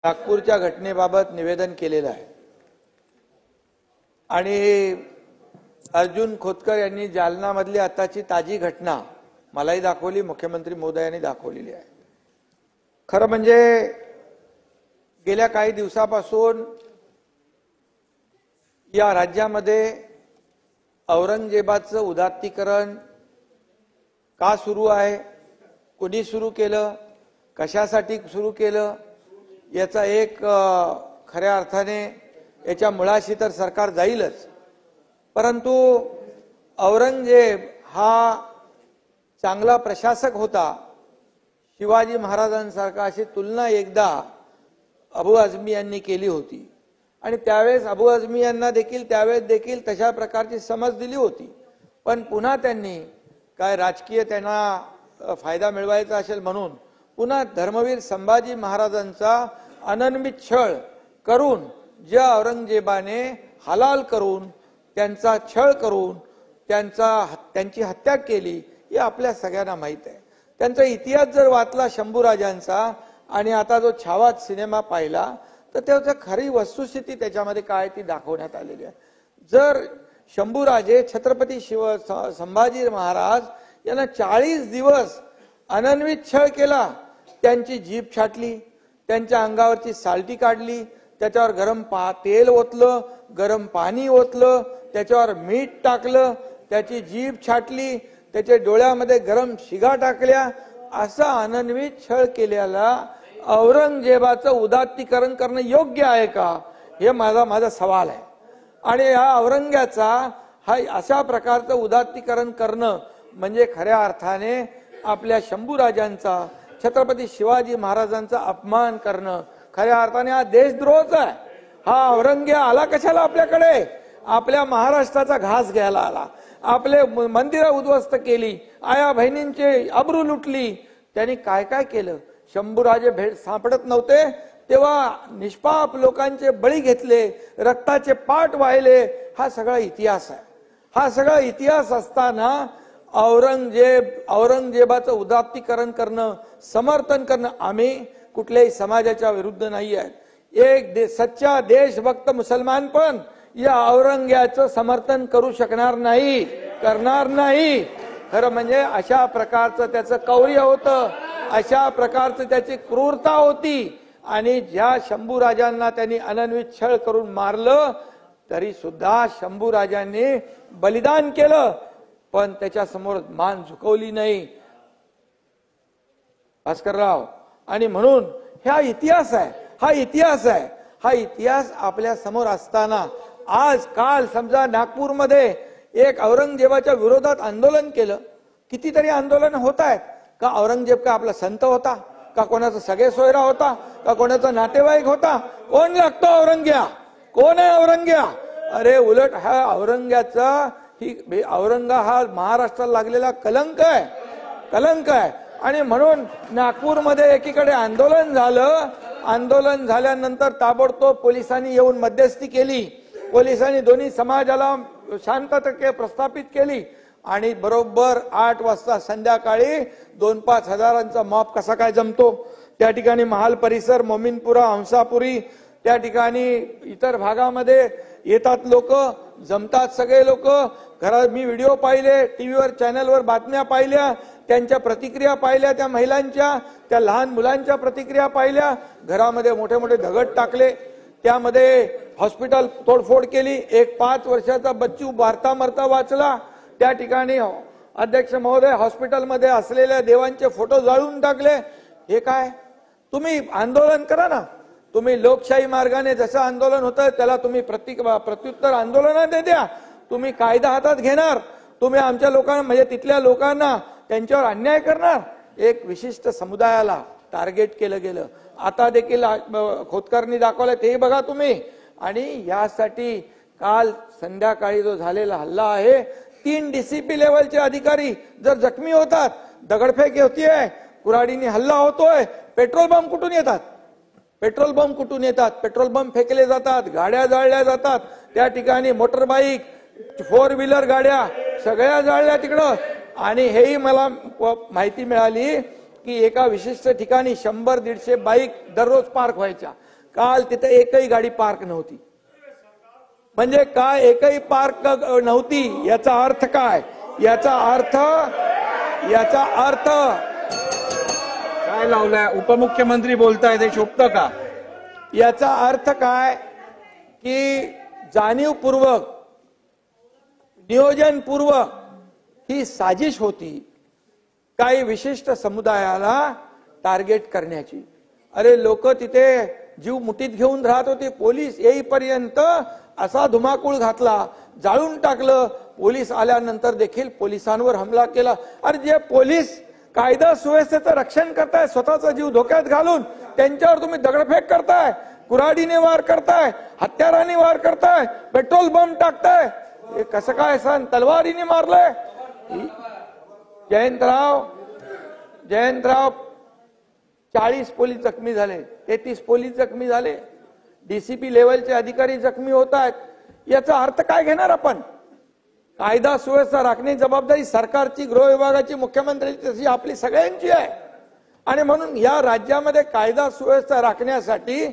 नागपूरच्या घटनेबाबत निवेदन केलेलं आहे आणि अर्जुन खोतकर यांनी जालना मधली आताची ताजी घटना मलाही दाखवली, मुख्यमंत्री महोदयांनी दाखवलेली आहे। खरं म्हणजे गेल्या काही दिवसापासून या राज्यामध्ये औरंगजेबाचं उदात्तीकरण का सुरू आहे, कोणी सुरू केलं, कशासाठी सुरू केलं, याचा एक खऱ्या अर्थाने याच्या मुळाशी तर सरकार जाईलच, परंतु औरंगजेब हा चांगला प्रशासक होता। शिवाजी महाराजांसारखा अशी तुलना एकदा अबू आझमी यांनी केली होती आणि त्यावेळेस अबू आझमी यांना त्यावेळेस देखील तशा प्रकारची समज दिली होती, पण पुन्हा त्यांनी काय राजकीय त्यांना फायदा मिळवायचा असेल म्हणून पुन्हा धर्मवीर संभाजी महाराजांचा अनन्वित छळ करून ज्या औरंगजेबाने हलाल करून त्यांचा छळ करून त्यांची हत्या केली हे आपल्या सगळ्यांना माहित आहे। त्यांचा इतिहास जर वाचला शंभूराजांचा आणि आता जो छावा सिनेमा पाहिला तर त्याची खरी वस्तुस्थिती त्याच्यामध्ये काय ती दाखवण्यात आलेली आहे। जर शंभूराजे छत्रपती संभाजी महाराज यांना 40 दिवस अनन्वित छळ केला, त्यांची जीभ छाटली, त्यांच्या अंगावरची साल्टी काढली, त्याच्यावर गरम तेल ओतलं, गरम पाणी ओतलं, त्याच्यावर मीठ टाकलं, त्याची जीभ छाटली, त्याच्या डोळ्यामध्ये गरम शिगा टाकल्या, असा अनन्वित छळ केलेला औरंगजेबाचं उदात्तीकरण करणं योग्य आहे का, हे माझा सवाल आहे। आणि या औरंग्याचा हा अशा प्रकारचं उदात्तीकरण करणं म्हणजे खऱ्या अर्थाने आपल्या शंभूराजांचा छत्रपती शिवाजी महाराजांचा अपमान करणं, खऱ्या अर्थाने हा देशद्रोहच आहे। हा औरंग्या आला कशाला आपल्याकडे, आपल्या महाराष्ट्राचा घास घ्यायला आला, आपले मंदिरं उद्ध्वस्त केली, आया बहिणींचे अब्रू लुटली, त्यांनी काय काय केलं। शंभूराजे सापडत नव्हते तेव्हा निष्पाप लोकांचे बळी घेतले, रक्ताचे पाट वाहिले, हा सगळा इतिहास आहे। हा सगळा इतिहास असताना औरंगजेबाचं उदात्तीकरण करणं, समर्थन करणं, आम्ही कुठल्याही समाजाच्या विरुद्ध नाही आहेत। एक सच्चा देशभक्त मुसलमान पण या औरंग्याचं समर्थन करू शकणार नाही, करणार नाही। खरं म्हणजे अशा प्रकारचं त्याचं कौर्य होतं, अशा प्रकारचं त्याची क्रूरता होती आणि ज्या शंभूराजांना त्यांनी अनन्वित छळ करून मारलं तरी सुद्धा शंभूराजांनी बलिदान केलं, पण त्याच्या समोर मान झुकवली नाही भास्करराव। आणि म्हणून हा इतिहास आहे, हा इतिहास आहे, हा इतिहास आपल्या समोर असताना आज काल समजा नागपूरमध्ये एक औरंगजेबाच्या विरोधात आंदोलन केलं, कितीतरी आंदोलन होत आहेत का औरंगजेब का आपला संत होता का, कोणाचा सगळे सोयरा होता का, कोणाचा नातेवाईक होता, कोण लागतो औरंग्या, कोण आहे औरंग्या। अरे उलट हा औरंग्याचा औरंगा हा महाराष्ट्राला लागलेला कलंक आहे, कलंक आहे। आणि म्हणून नागपूरमध्ये एकीकडे आंदोलन झालं, आंदोलन झाल्यानंतर ताबडतोब पोलिसांनी येऊन मध्यस्थी केली, पोलिसांनी दोन्ही समाजाला शांतता प्रस्थापित केली आणि बरोबर 8 वाजता संध्याकाळी 2-5 हजारांचा मॉब कसा काय जमतो। त्या ठिकाणी महाल परिसर, मोमीनपुरा, हंसापुरी, त्या ठिकाणी इतर भागामध्ये येतात लोक, जमतात सगळे लोक। घरात मी व्हिडिओ पाहिले, टीव्हीवर चॅनलवर बातम्या पाहिल्या, त्यांच्या प्रतिक्रिया पाहिल्या, त्या महिलांच्या, त्या लहान मुलांच्या प्रतिक्रिया पाहिल्या, घरामध्ये मोठे मोठे दगड टाकले, त्यामध्ये हॉस्पिटल तोडफोड केली, एक 5 वर्षाचा बच्चू मारता मरता वाचला, त्या ठिकाणी अध्यक्ष महोदय हॉस्पिटलमध्ये असलेल्या देवांचे फोटो जाळून टाकले। हे काय, तुम्ही आंदोलन करा ना, तुम्ही लोकशाही मार्गाने जसं आंदोलन होतं त्याला तुम्ही प्रत्युत्तर आंदोलनात द्या, तुम्ही कायदा हातात घेणार, तुम्ही आमच्या लोकांना म्हणजे तिथल्या लोकांना त्यांच्यावर अन्याय करणार, एक विशिष्ट समुदायाला टार्गेट केलं गेलं। आता देखील खोतकरनी दाखवलं ते बघा तुम्ही। आणि यासाठी काल संध्याकाळी जो झालेला हल्ला आहे, 3 डीसीपी लेवलचे अधिकारी जर जखमी होतात, दगडफेक होतीये, कुऱ्हाडीने हल्ला होतोय, पेट्रोल बंब कुठून येतात, पेट्रोल बंब कुठून येतात, पेट्रोल बंब फेकले जातात, गाड्या जाळल्या जातात, त्या ठिकाणी मोटरबाईक, 4 व्हीलर गाड्या सगळ्या जाळल्या तिकडं। आणि हेही मला माहिती मिळाली की एका विशिष्ट ठिकाणी 100-150 बाईक दररोज पार्क व्हायच्या, काल तिथे एकही गाडी पार्क नव्हती. म्हणजे काय एकही पार्क नव्हती याचा अर्थ काय? याचा अर्थ काय लावलाय? उपमुख्यमंत्री बोलताय, ते शोभतं का? याचा अर्थ काय की जाणीवपूर्वक नियोजनपूर्वक ही साजिश होती काही विशिष्ट समुदायाला टार्गेट करण्याची. अरे लोक तिथे जीव मुठीत घेऊन राहत होते. पोलीस येईपर्यंत असा धुमाकूळ घातला, जाळून टाकलं. पोलीस आल्यानंतर देखील पोलिसांवर हमला केला. अरे जे पोलीस कायदा सुव्यवस्थेचं रक्षण करताय, स्वतःचा जीव धोक्यात घालून त्यांच्यावर तुम्ही दगडफेक करताय, कुऱ्हाडीने वार करताय, हत्याराने वार करताय, पेट्रोल बम टाकताय. हे कसं काय सण? तलवारीने मारलंय. जयंतराव 40 पोलीस जखमी झाले, 33 पोलीस जखमी झाले, डीसीपी लेवलचे अधिकारी जखमी होत आहेत. याचा अर्थ काय घेणार आपण? कायदा सुव्यवस्था राखण्याची जबाबदारी सरकारची, गृह विभागाची, मुख्यमंत्र्यांची, तशी आपली सगळ्यांची आहे. आणि म्हणून या राज्यामध्ये कायदा सुव्यवस्था राखण्यासाठी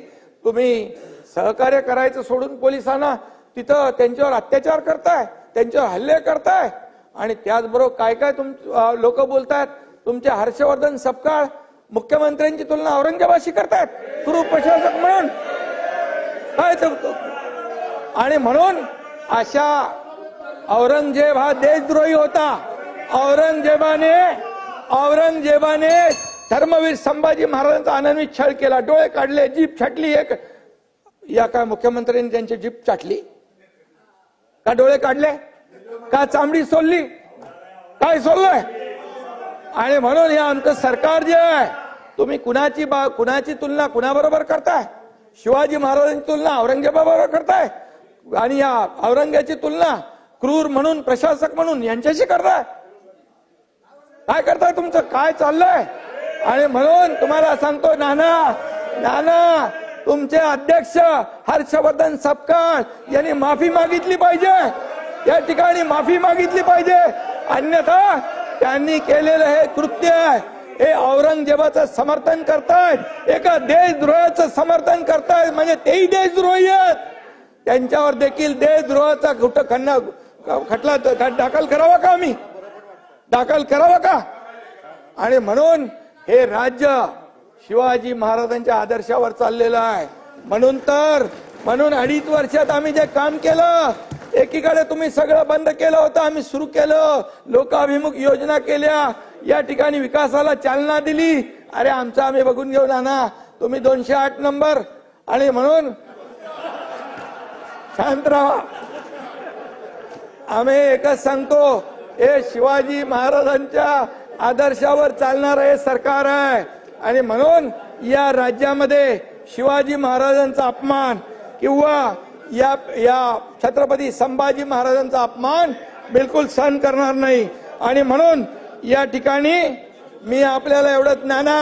तुम्ही सहकार्य करायचं सोडून पोलिसांना तिथं त्यांच्यावर अत्याचार करताय, त्यांच्यावर हल्ले करताय. आणि त्याचबरोबर काय काय लोक बोलतायत, तुमचे हर्षवर्धन सपकाळ मुख्यमंत्र्यांची तुलना औरंगजेबाशी करतायत पूर्व प्रशासक म्हणून. काय आणि म्हणून अशा औरंगजेब हा देशद्रोही होता. औरंगजेबाने धर्मवीर संभाजी महाराजांचा अनन्वित छळ केला, डोळे काढले, जीभ छाटली. या काय मुख्यमंत्र्यांनी त्यांची जीभ चाटली का? डोळे काढले का? चामडी सोलली? काय सोललंय? आणि म्हणून हे आमचं सरकार जे आहे, तुम्ही कुणाची तुलना कुणाबरोबर करताय? शिवाजी महाराजांची तुलना औरंगजेबाबरोबर करताय आणि या औरंगजेबाची तुलना क्रूर म्हणून, प्रशासक म्हणून यांच्याशी करताय. काय करताय? तुमचं काय चाललंय? आणि म्हणून तुम्हाला सांगतो, नाना तुमचे अध्यक्ष हर्षवर्धन सपकाळ यांनी माफी मागितली पाहिजे. या ठिकाणी माफी मागितली पाहिजे. अन्यथा त्यांनी केलेलं हे कृत्य हे औरंगजेबाचं समर्थन करतायत, एका देशद्रोहाचं समर्थन करतायत. म्हणजे तेही देशद्रोही आहेत. त्यांच्यावर देखील देशद्रोहाचा खटला दाखल करावा का? आम्ही दाखल करावा का? आणि म्हणून हे राज्य शिवाजी महाराजांच्या आदर्शावर चाललेलं आहे. म्हणून 2.5 वर्षात आम्ही जे काम केलं, एकीकडे तुम्ही सगळं बंद केलं होतं, आम्ही सुरू केलं, लोकाभिमुख योजना केल्या, या ठिकाणी विकासाला चालना दिली. अरे आमचं आम्ही बघून घेऊ ना, तुम्ही 208 नंबर. आणि म्हणून शांत राहा. आम्ही एकच सांगतो, हे शिवाजी महाराजांच्या आदर्शावर चालणारं हे सरकार आहे. आणि म्हणून या राज्यामध्ये शिवाजी महाराजांचा अपमान किंवा या छत्रपती संभाजी महाराजांचा अपमान बिलकुल सहन करणार नाही. आणि म्हणून या ठिकाणी मी आपल्याला एवढंच, नाना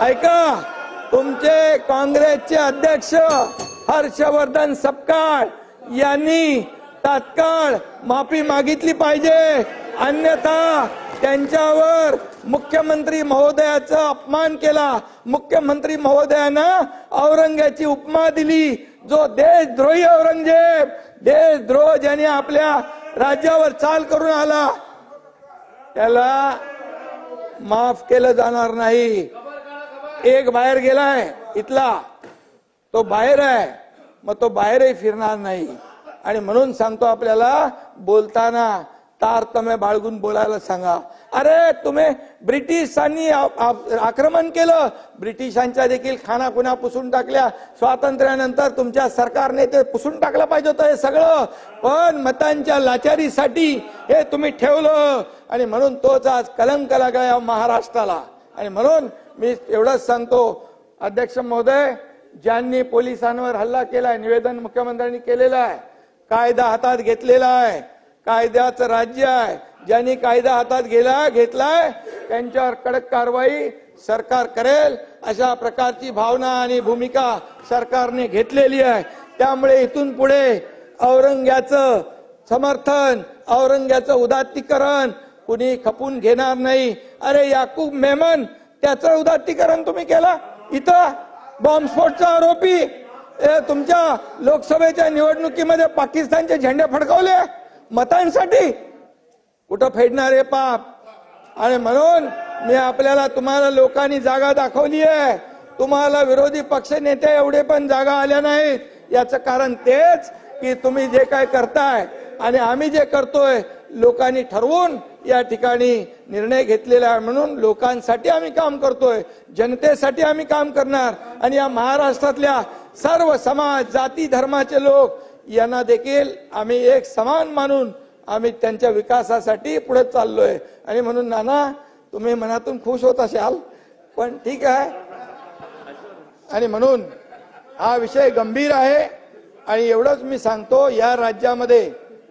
ऐका, तुमचे काँग्रेसचे अध्यक्ष हर्षवर्धन सपकाळ यांनी तात्काळ माफी मागितली पाहिजे. अन्यथा त्यांच्यावर मुख्यमंत्री महोदयाचा अपमान केला. मुख्यमंत्री महोदयानं औरंगजेबाची उपमा दिली, जो देशद्रोही औरंगजेब, देशद्रोह ज्याने आपल्या राज्यावर चाल करून आला, त्याला माफ केलं जाणार नाही. एक बाहेर गेलाय इथला, तो बाहेर आहे, मग तो बाहेरही फिरणार नाही. आणि म्हणून सांगतो, आपल्याला बोलताना तारतम्य बाळगून बोलायला सांगा. अरे तुम्ही ब्रिटिशांनी आक्रमण केलं, ब्रिटिशांच्या देखील खानाखुणा पुसून टाकल्या. स्वातंत्र्यानंतर तुमच्या सरकारने ते पुसून टाकलं पाहिजे होतं हे सगळं, पण मतांच्या लाचारीसाठी हे तुम्ही ठेवलं. आणि म्हणून तोच आज कलंक लागाया महाराष्ट्राला. आणि म्हणून मी एवढंच सांगतो, अध्यक्ष महोदय, ज्यांनी पोलिसांवर हल्ला केलाय, निवेदन मुख्यमंत्र्यांनी केलेलं आहे, कायदा हातात घेतलेला आहे, कायद्याचं राज्य आहे, ज्यांनी कायदा हातात घेतलाय त्यांच्यावर कडक कारवाई सरकार करेल, अशा प्रकारची भावना आणि भूमिका सरकारने घेतलेली आहे. त्यामुळे इथून पुढे औरंग्याचं समर्थन, औरंग्याचं उदात्तीकरण कुणी खपून घेणार नाही. अरे याकूब मेमन, त्याचं उदात्तीकरण तुम्ही केला, इथं बॉम्बस्फोटचा आरोपी तुमच्या लोकसभेच्या निवडणुकीमध्ये पाकिस्तानचे झेंडे फडकवले मतांसाठी, कुठं फेडणार आहे पाप? आणि म्हणून मी आपल्याला, तुम्हाला लोकांनी जागा दाखवली आहे, तुम्हाला विरोधी पक्ष नेते एवढे पण जागा आल्या नाहीत. याचं कारण तेच की तुम्ही जे काय करताय आणि आम्ही जे करतोय लोकांनी ठरवून या ठिकाणी निर्णय घेतलेला आहे. म्हणून लोकांसाठी आम्ही काम करतोय, जनतेसाठी आम्ही काम करणार आणि या महाराष्ट्रातल्या सर्व समाज, जाती, धर्माचे लोक यांना देखील आम्ही एक समान मानून आम्ही त्यांच्या विकासासाठी पुढे चाललोय. आणि म्हणून नाना, तुम्ही मनातून खुश होत असाल, पण ठीक आहे. आणि म्हणून हा विषय गंभीर आहे. आणि एवढंच मी सांगतो, या राज्यामध्ये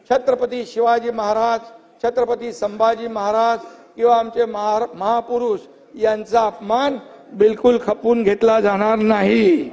छत्रपती शिवाजी महाराज, छत्रपती संभाजी महाराज किंवा आमचे महापुरुष यांचा अपमान बिलकुल खपून घेतला जाणार नाही.